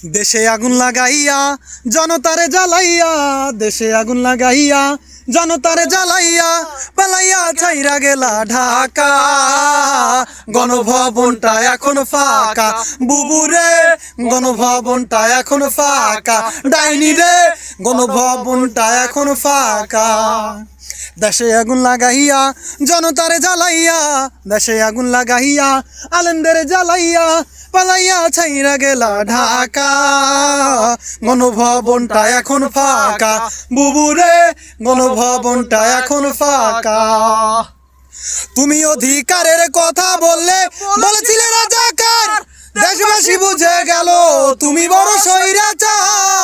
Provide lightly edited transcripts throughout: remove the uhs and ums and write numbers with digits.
দেশে আগুন লাগাইয়া জনতারে জ্বালাইয়া, দেশে আগুন লাগাইয়া জনতারে জ্বালাইয়া, পালাইয়া ছাইরা গেলা ঢাকা। গণভবনটা এখন ফাঁকা, বুবুরে গণভবনটা এখন ফাঁকা, ডাইনি রে গণভবনটা এখন ফাঁকা। দেশে আগুন লাগাইয়া জনতারে জ্বালাইয়া, দেশে আগুন লাগাইয়া আলেমদের জ্বালাইয়া, পালাইয়া ছাইরা গেলা ঢাকা। গণভবনটা এখন ফাঁকা, বুবুরে গণভবনটা এখন ফাঁকা। তুমি অধিকারের কথা বললে বলেছিলে রাজাকার, দেশবাসী বুঝে গেল তুমি বড় স্বৈরাচার।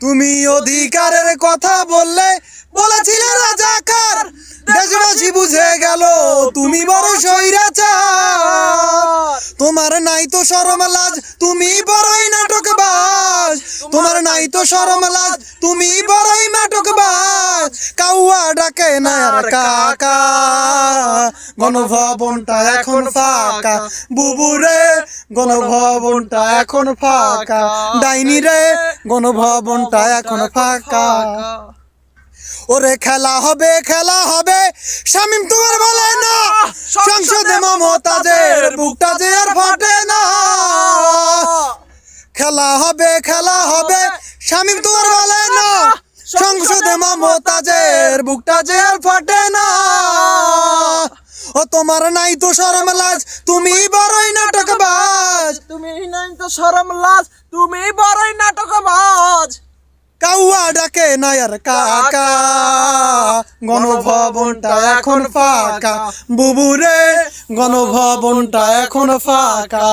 তুমি অধিকারের কথা বললে বলেছিলে রাজাকার, দেশবাসী বুঝে গেল তুমি বড় স্বৈরাচার। তোমার নাই তো শরম লাজ, তুমি বড়ই নাটকবাজ। তোমার নাই তো শরম লাজ, তুমি বড়ই নাটকবাজ। কাউয়া ডাকে না আর কাকা, গণভবনটা এখন ফাঁকা, বুবুরে গণভবনটা এখন ফাঁকা, ডাইনি রে গণভবনটা এখন ফাঁকা। ওরে খেলা হবে, খেলা হবে, শামীম তোমার বলে না, সংসদে মমতাজের বুকটা যে আর ফাটে না। খেলা হবে, খেলা হবে, শামীম তোমার বলে না, সংসদে মমতাজের বুকটা যে আর ফাটে না। ও তোমার নাই তো শরম লাজ, তুমি বড়ই নাটকবাজ। তুমি নাই তো শরম লাজ, তুমি বড়ই নাটকবাজ। কাউয়া ডাকে না আর কাকা, গণভবনটা এখন ফাঁকা, বুবুরে গণভবনটা এখন ফাঁকা।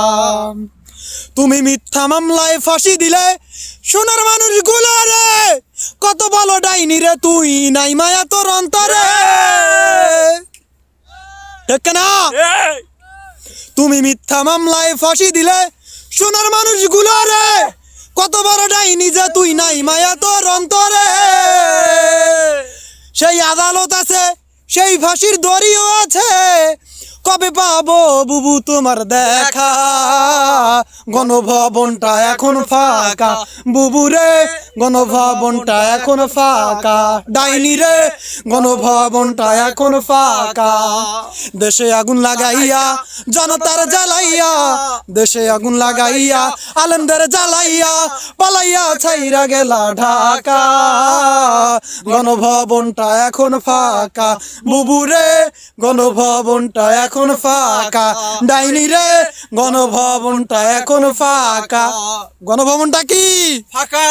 তুমি মিথ্যা মামলায় ফাঁসি দিলে সোনার মানুষগুলো রে, কত বলো ডাইনি রে তুই, নাই মায়া তোর অন্তরে, ঠিক না? তুমি মিথ্যা মামলায় ফাঁসি দিলে সোনার মানুষগুলো রে, কত বড় ডাইনি যে তুই, নাই মায়া তোর অন্তরে। সেই আদালত আছে, সেই ফাঁসির দড়িও আছে, কবে পাবো বুবু তোমার দেখা? গণভবনটা এখন ফাঁকা, বুবুরে গণভবনটা এখন ফাঁকা, ডাইনি রে গণভবনটা এখন ফাঁকা। দেশে আগুন লাগাইয়া জনতার জ্বালাইয়া, দেশে আগুন লাগাইয়া আলেমদের জ্বালাইয়া, পালাইয়া ছাইরা গেলা ঢাকা। গণভবনটা এখন ফাঁকা, বুবুরে গণভবনটা এখন ফাঁকা, ডাইনি রে গণভবনটা এখন ফাঁকা। গণভবনটা কি ফাঁকা।